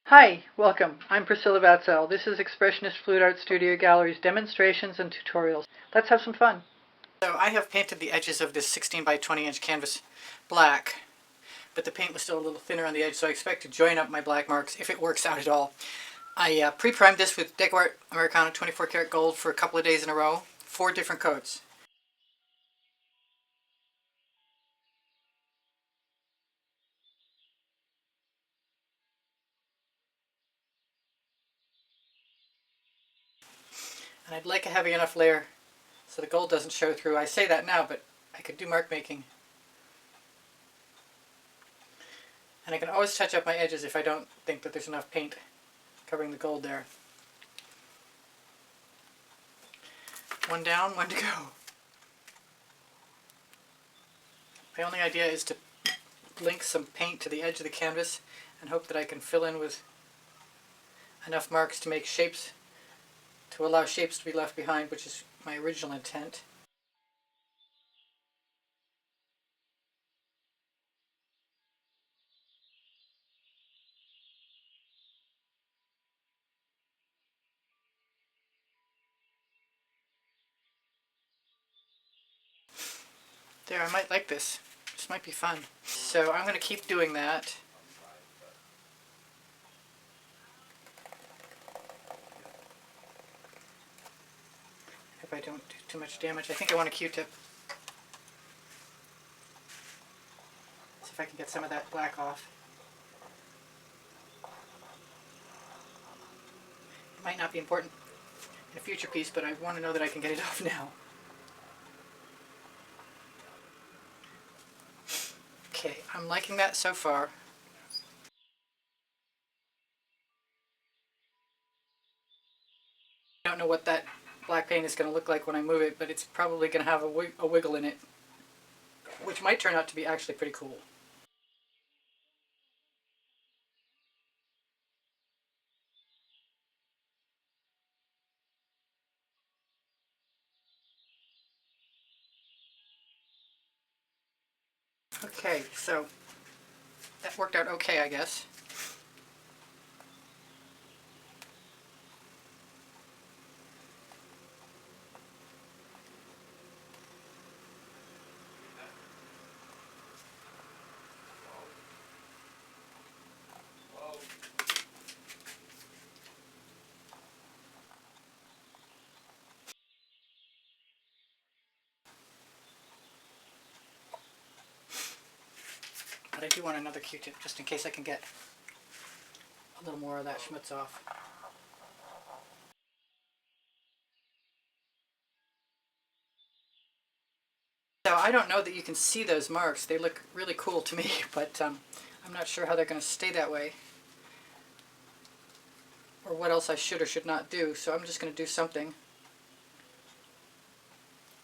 Hi, welcome. I'm Priscilla Batzell. This is Expressionist Fluid Art Studio Gallery's demonstrations and tutorials. Let's have some fun. So I have painted the edges of this 16 by 20 inch canvas black, but the paint was still a little thinner on the edge, so I expect to join up my black marks if it works out at all. I pre-primed this with DecoArt Americano 24 karat gold for a couple of days in a row, 4 different coats. And I'd like a heavy enough layer so the gold doesn't show through. I say that now, but I could do mark making. And I can always touch up my edges if I don't think that there's enough paint covering the gold there. One down, one to go. My only idea is to link some paint to the edge of the canvas and hope that I can fill in with enough marks to make shapes, to allow shapes to be left behind, which is my original intent. There, I might like this. This might be fun. So I'm going to keep doing that. If I don't do too much damage. I think I want a Q-tip. See if I can get some of that black off. It might not be important in a future piece, but I want to know that I can get it off now. Okay, I'm liking that so far. I don't know what that black paint is going to look like when I move it, but it's probably going to have a wiggle in it, which might turn out to be actually pretty cool. Okay, so that worked out okay, I guess. But I do want another Q-tip just in case I can get a little more of that schmutz off. So I don't know that you can see those marks. They look really cool to me, but I'm not sure how they're going to stay that way, or what else I should or should not do. So I'm just going to do something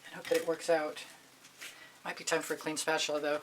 and hope that it works out. Might be time for a clean spatula though.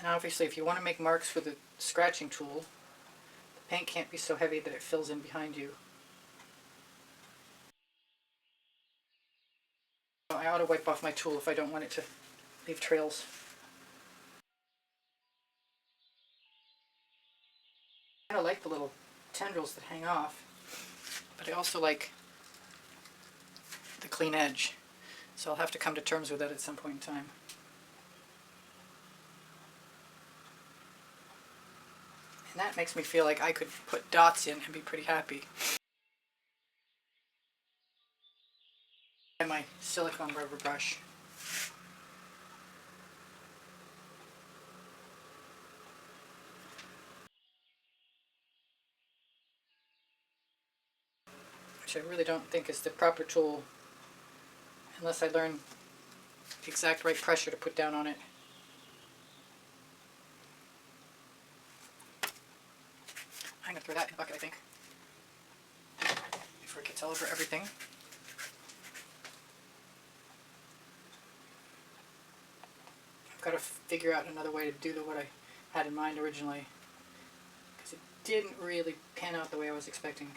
And obviously if you want to make marks with a scratching tool, the paint can't be so heavy that it fills in behind you. I ought to wipe off my tool if I don't want it to leave trails. I kind of like the little tendrils that hang off, but I also like the clean edge, so I'll have to come to terms with that at some point in time. And that makes me feel like I could put dots in and be pretty happy. And my silicone rubber brush. Which I really don't think is the proper tool unless I learn the exact right pressure to put down on it. I'm going to throw that in the bucket, I think, before it gets all over everything. I've got to figure out another way to do what I had in mind originally, because it didn't really pan out the way I was expecting.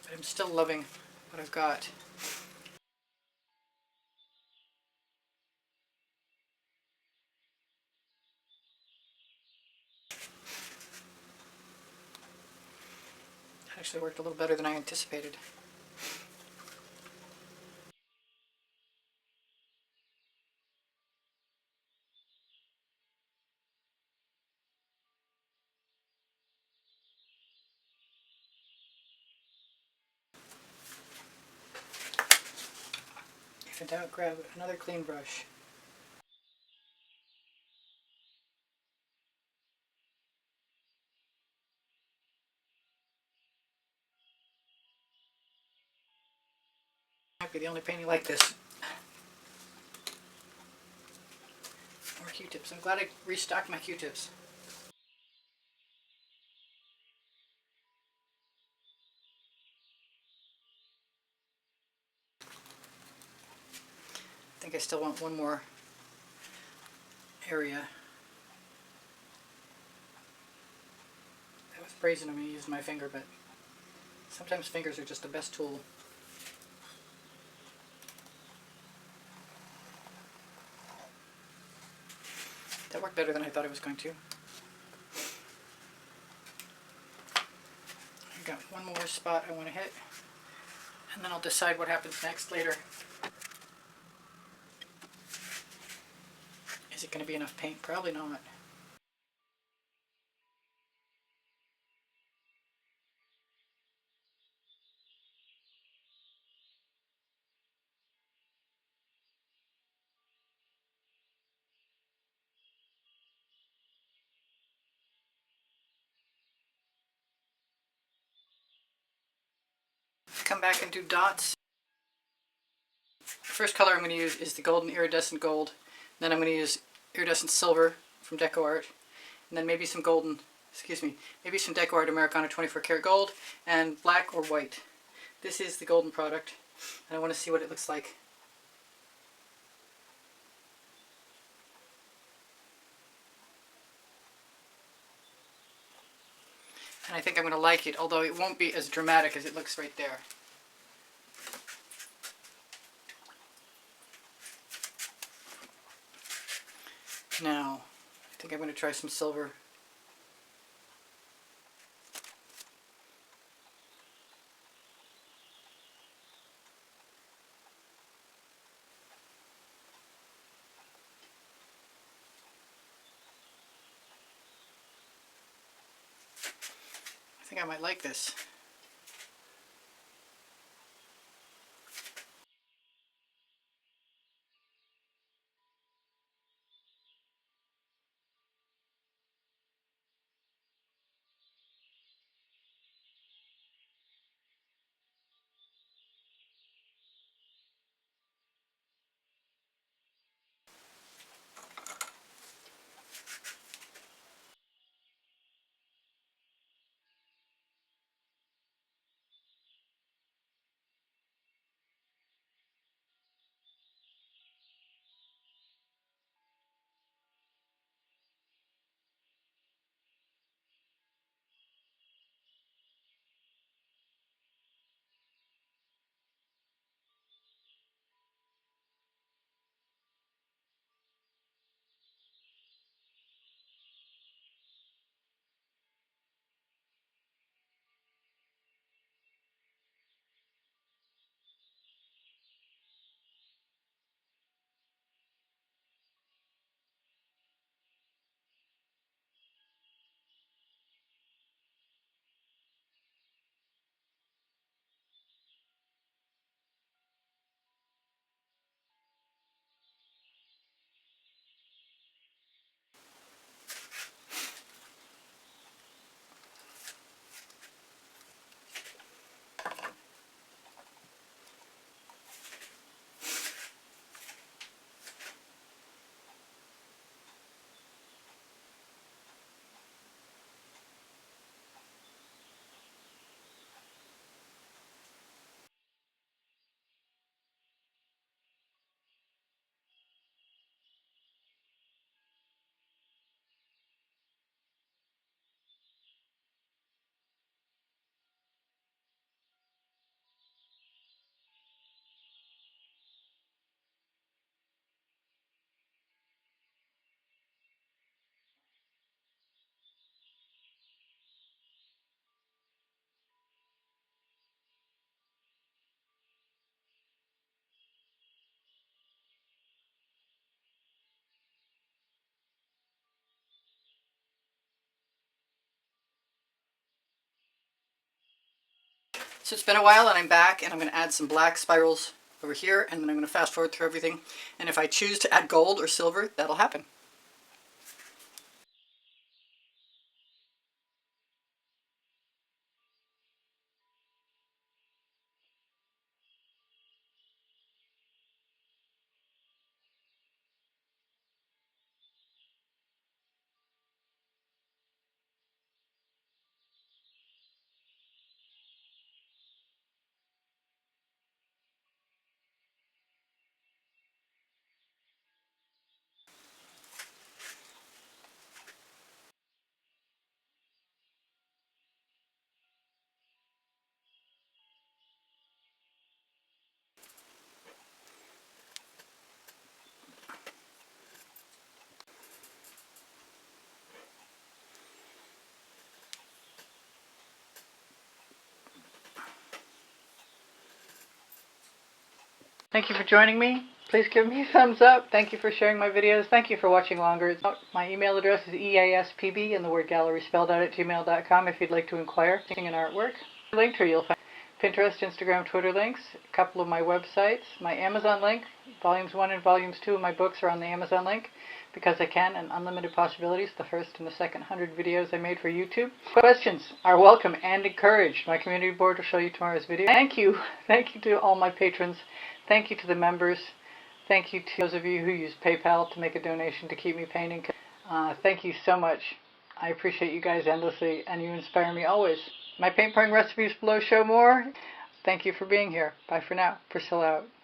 But I'm still loving what I've got. It actually worked a little better than I anticipated. If in doubt, grab another clean brush. Might be the only painting like this. More Q-tips. I'm glad I restocked my Q-tips. I think I still want one more area. That was brazen of me using my finger, but sometimes fingers are just the best tool. That worked better than I thought it was going to. I've got one more spot I want to hit, and then I'll decide what happens next later. Is it going to be enough paint? Probably not. Come back and do dots. The first color I'm going to use is the golden iridescent gold. Then I'm going to use iridescent silver from DecoArt, and then maybe some golden, maybe some DecoArt Americana 24 karat gold, and black or white. This is the golden product, and I want to see what it looks like. And I think I'm going to like it, although it won't be as dramatic as it looks right there. Now, I think I'm going to try some silver. I think I might like this. So it's been a while and I'm back, and I'm going to add some black spirals over here, and then I'm going to fast forward through everything. And if I choose to add gold or silver, that'll happen. Thank you for joining me. Please give me a thumbs up. Thank you for sharing my videos. Thank you for watching longer. My email address is easpb and the word gallery spelled out at gmail.com if you'd like to inquire in artwork. Linked here you'll find Pinterest, Instagram, Twitter links, a couple of my websites, my Amazon link. Volumes 1 and Volumes 2 of my books are on the Amazon link because I can, and Unlimited Possibilities, the first and the second 100 videos I made for YouTube. Questions are welcome and encouraged. My community board will show you tomorrow's video. Thank you. Thank you to all my patrons. Thank you to the members. Thank you to those of you who use PayPal to make a donation to keep me painting. Thank you so much. I appreciate you guys endlessly, and you inspire me always. My paint pouring recipes below show more. Thank you for being here. Bye for now. Priscilla out.